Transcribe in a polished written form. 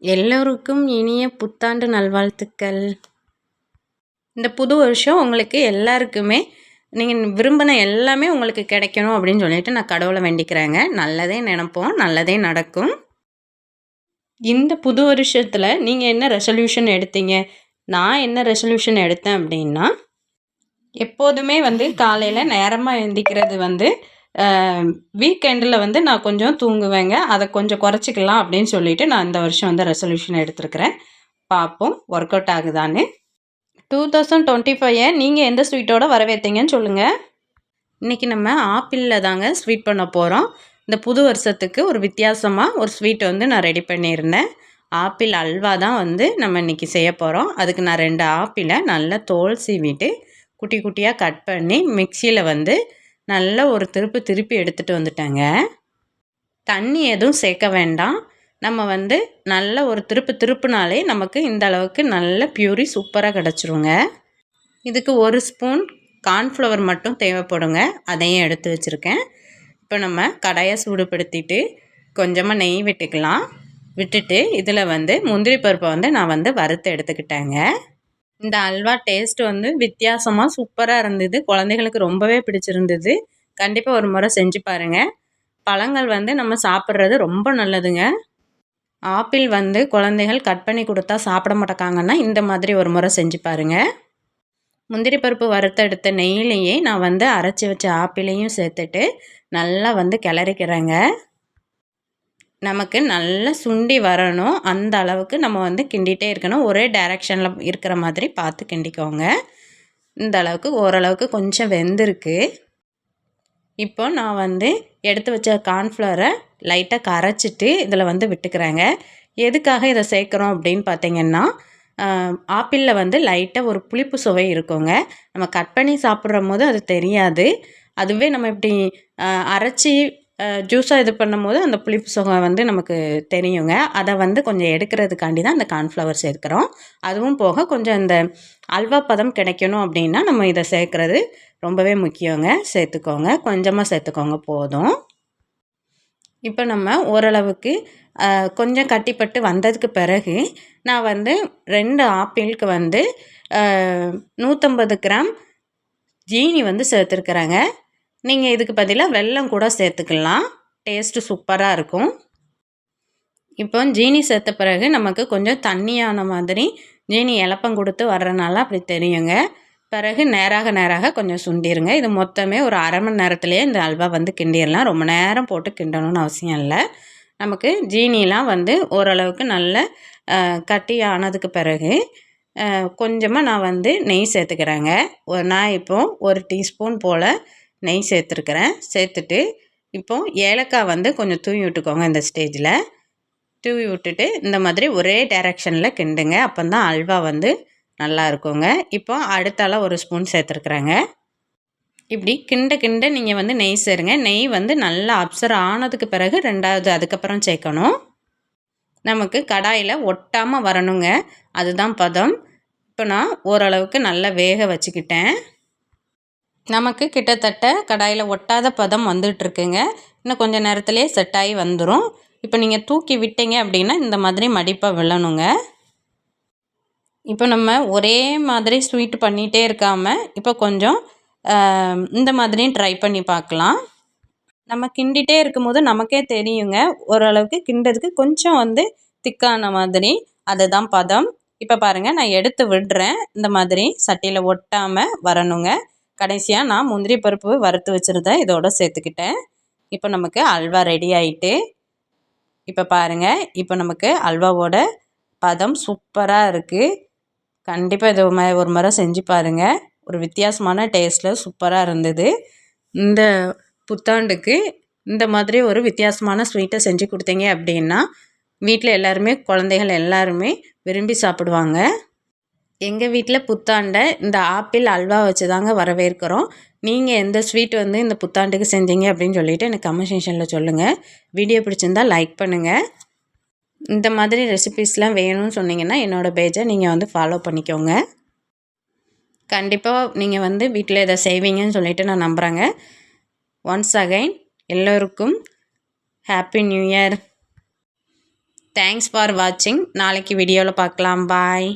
எல்லோருக்கும் இனிய புத்தாண்டு நல்வாழ்த்துக்கள். இந்த புது வருஷம் உங்களுக்கு எல்லாருக்குமே நீங்கள் விரும்பின எல்லாமே உங்களுக்கு கிடைக்கணும் அப்படின்னு சொல்லிட்டு நான் கடவுளை வேண்டிக்கிறேங்க. நல்லதே நினைப்போம், நல்லதே நடக்கும். இந்த புது வருஷத்தில் நீங்கள் என்ன ரெசல்யூஷன் எடுத்தீங்க? நான் என்ன ரெசல்யூஷன் எடுத்தேன் அப்படின்னா, எப்போதுமே காலையில் நேரமாக எழுந்திக்கிறது வீக்கெண்டில் நான் கொஞ்சம் தூங்குவேங்க. அதை கொஞ்சம் குறைச்சிக்கலாம் அப்படின்னு சொல்லிட்டு நான் இந்த வருஷம் ரெசல்யூஷன் எடுத்திருக்கிறேன். பார்ப்போம் ஒர்க் அவுட் ஆகுதான்னு. 2025 நீங்கள் எந்த ஸ்வீட்டோட வரவேற்றீங்கன்னு சொல்லுங்கள். இன்றைக்கி நம்ம ஆப்பிளில் தாங்க ஸ்வீட் பண்ண போகிறோம். இந்த புது வருஷத்துக்கு ஒரு வித்தியாசமாக ஒரு ஸ்வீட் நான் ரெடி பண்ணியிருந்தேன். ஆப்பிள் அல்வா தான் நம்ம இன்றைக்கி செய்ய போகிறோம். அதுக்கு நான் 2 ஆப்பிளை நல்லா தோல் சீவிட்டு குட்டி குட்டியாக கட் பண்ணி மிக்சியில் நல்லா ஒரு திருப்பி எடுத்துகிட்டு வந்துட்டேங்க. தண்ணி எதுவும் சேர்க்க வேண்டாம். நம்ம நல்ல ஒரு திருப்புனாலே நமக்கு இந்த அளவுக்கு நல்ல பியூரி சூப்பராக கிடச்சிருங்க. இதுக்கு 1 ஸ்பூன் கார்ன்ஃப்ளவர் மட்டும் தேவைப்படுங்க. அதையும் எடுத்து வச்சுருக்கேன். இப்போ நம்ம கடாயை சூடுபடுத்திட்டு கொஞ்சமாக நெய் விட்டுக்கலாம். விட்டுட்டு இதில் முந்திரி பருப்பை நான் வறுத்து எடுத்துக்கிட்டேங்க. இந்த அல்வா டேஸ்ட் வித்தியாசமாக சூப்பராக இருந்தது. குழந்தைகளுக்கு ரொம்பவே பிடிச்சிருந்தது. கண்டிப்பாக ஒரு முறை செஞ்சு பாருங்கள். பழங்கள் நம்ம சாப்பிட்றது ரொம்ப நல்லதுங்க. ஆப்பிள் குழந்தைகள் கட் பண்ணி கொடுத்தா சாப்பிட மாட்டேக்காங்கன்னா இந்த மாதிரி ஒரு முறை செஞ்சு பாருங்கள். முந்திரி பருப்பு வறுத்தெடுத்த நெய்யிலேயே நான் அரைச்சி வச்ச ஆப்பிளையும் சேர்த்துட்டு நல்லா கிளறிக்கிறேங்க. நமக்கு நல்லா சுண்டி வரணும். அந்த அளவுக்கு நம்ம கிண்டிகிட்டே இருக்கணும். ஒரே டைரெக்ஷனில் இருக்கிற மாதிரி பார்த்து கிண்டிக்கோங்க. இந்த அளவுக்கு ஓரளவுக்கு கொஞ்சம் வெந்திருக்கு. இப்போ நான் எடுத்து வச்ச கார்ன்ஃப்ளவரை லைட்டாக கரைச்சிட்டு இதில் விட்டுக்கிறேங்க. எதுக்காக இதை சேர்க்குறோம் அப்படின்னு பார்த்தீங்கன்னா, ஆப்பிளில் லைட்டாக ஒரு புளிப்பு சுவை இருக்குங்க. நம்ம கட் பண்ணி சாப்பிட்ற போது அது தெரியாது. அதுவே நம்ம இப்படி அரைச்சி ஜூஸாக இது பண்ணும்போது அந்த புளிப்பு சுவை நமக்கு தெரியுங்க. அதை கொஞ்சம் எடுக்கிறதுக்காண்டி தான் அந்த கார்ன்ஃப்ளவர் சேர்க்குறோம். அதுவும் போக கொஞ்சம் இந்த அல்வா பதம் கிடைக்கணும் அப்படின்னா நம்ம இதை சேர்க்குறது ரொம்பவே முக்கியங்க. சேர்த்துக்கோங்க, கொஞ்சமாக சேர்த்துக்கோங்க போதும். இப்போ நம்ம ஓரளவுக்கு கொஞ்சம் கட்டிப்பட்டு வந்ததுக்கு பிறகு நான் 2 ஆப்பிளுக்கு 150 கிராம் ஜீனி சேர்த்துருக்குறேங்க. நீங்கள் இதுக்கு பதிலாக வெல்லம் கூட சேர்த்துக்கலாம். டேஸ்ட்டு சூப்பராக இருக்கும். இப்போ ஜீனி சேர்த்த பிறகு நமக்கு கொஞ்சம் தண்ணியான மாதிரி ஜீனி இலப்பம் கொடுத்து வர்றதுனால அப்படி தெரியுங்க. பிறகு நேராக கொஞ்சம் சுண்டிருங்க. இது மொத்தமே ஒரு அரை மணி நேரத்துலேயே இந்த அல்வா கிண்டிடலாம். ரொம்ப நேரம் போட்டு கிண்டணும்னு அவசியம் இல்லை. நமக்கு ஜீனிலாம் ஓரளவுக்கு நல்ல கட்டி ஆனதுக்கு பிறகு கொஞ்சமாக நான் நெய் சேர்த்துக்கிறேங்க. நான் இப்போது 1 டீஸ்பூன் போல் நெய் சேர்த்துருக்குறேன். சேர்த்துட்டு இப்போது ஏலக்காய் கொஞ்சம் தூவி விட்டுக்கோங்க. இந்த ஸ்டேஜில் தூவி விட்டுட்டு இந்த மாதிரி ஒரே டைரெக்ஷனில் கிண்டுங்க. அப்போ தான் அல்வா நல்லா இருக்குங்க. இப்போ அடுத்தால 1 ஸ்பூன் சேர்த்துருக்குறேங்க. இப்படி கிண்ட நீங்கள் நெய் சேருங்க. நெய் நல்லா அப்சர் ஆனதுக்கு பிறகு 2வது அதுக்கப்புறம் சேர்க்கணும். நமக்கு கடாயில் ஒட்டாமல் வரணுங்க. அதுதான் பதம். இப்போ நான் ஓரளவுக்கு நல்லா வேக வச்சுக்கிட்டேன். நமக்கு கிட்டத்தட்ட கடாயில் ஒட்டாத பதம் வந்துட்டுருக்குங்க. இன்னும் கொஞ்சம் நேரத்துலேயே செட் ஆகி வந்துடும். இப்போ நீங்கள் தூக்கி விட்டீங்க அப்படின்னா இந்த மாதிரி மடிப்பாக விழணுங்க. இப்போ நம்ம ஒரே மாதிரி ஸ்வீட் பண்ணிகிட்டே இருக்காமல் இப்போ கொஞ்சம் இந்த மாதிரியும் ட்ரை பண்ணி பார்க்கலாம். நம்ம கிண்டிகிட்டே இருக்கும்போது நமக்கே தெரியுங்க, ஓரளவுக்கு கிண்டதுக்கு கொஞ்சம் திக்கான மாதிரி. அதுதான் பதம். இப்போ பாருங்கள், நான் எடுத்து விடுறேன். இந்த மாதிரி சட்டியில் ஒட்டாமல் வரணுங்க. கடைசியாக நான் முந்திரி பருப்பு வறுத்து வச்சுருந்தேன், இதோட சேர்த்துக்கிட்டேன். இப்போ நமக்கு அல்வா ரெடி ஆகிட்டு, இப்போ பாருங்கள், இப்போ நமக்கு அல்வாவோட பதம் சூப்பராக இருக்குது. கண்டிப்பாக இது ஒரு முறை செஞ்சு பாருங்கள். ஒரு வித்தியாசமான டேஸ்ட்டில் சூப்பராக இருந்தது. இந்த புத்தாண்டுக்கு இந்த மாதிரி ஒரு வித்தியாசமான ஸ்வீட்டை செஞ்சு கொடுத்தீங்க அப்படின்னா வீட்டில் எல்லாருமே, குழந்தைகள் எல்லாருமே விரும்பி சாப்பிடுவாங்க. எங்கள் வீட்டில் புத்தாண்டை இந்த ஆப்பிள் அல்வா வச்சு தாங்க வரவேற்கிறோம். நீங்கள் எந்த ஸ்வீட் இந்த புத்தாண்டுக்கு செஞ்சீங்க அப்படின்னு சொல்லிவிட்டு எனக்கு கமெண்ட் செக்ஷனில் சொல்லுங்கள். வீடியோ பிடிச்சிருந்தால் லைக் பண்ணுங்கள். இந்த மாதிரி ரெசிபீஸ்லாம் வேணும்னு சொன்னீங்கன்னா என்னோடய பேஜை நீங்கள் ஃபாலோ பண்ணிக்கோங்க. கண்டிப்பாக நீங்கள் வீட்டில் இதை செய்வீங்கன்னு சொல்லிவிட்டு நான் நம்புகிறேங்க. ஒன்ஸ் அகைன் எல்லோருக்கும் happy new year. Thanks for வாட்சிங். நாளைக்கு வீடியோவில் பார்க்கலாம். பாய்.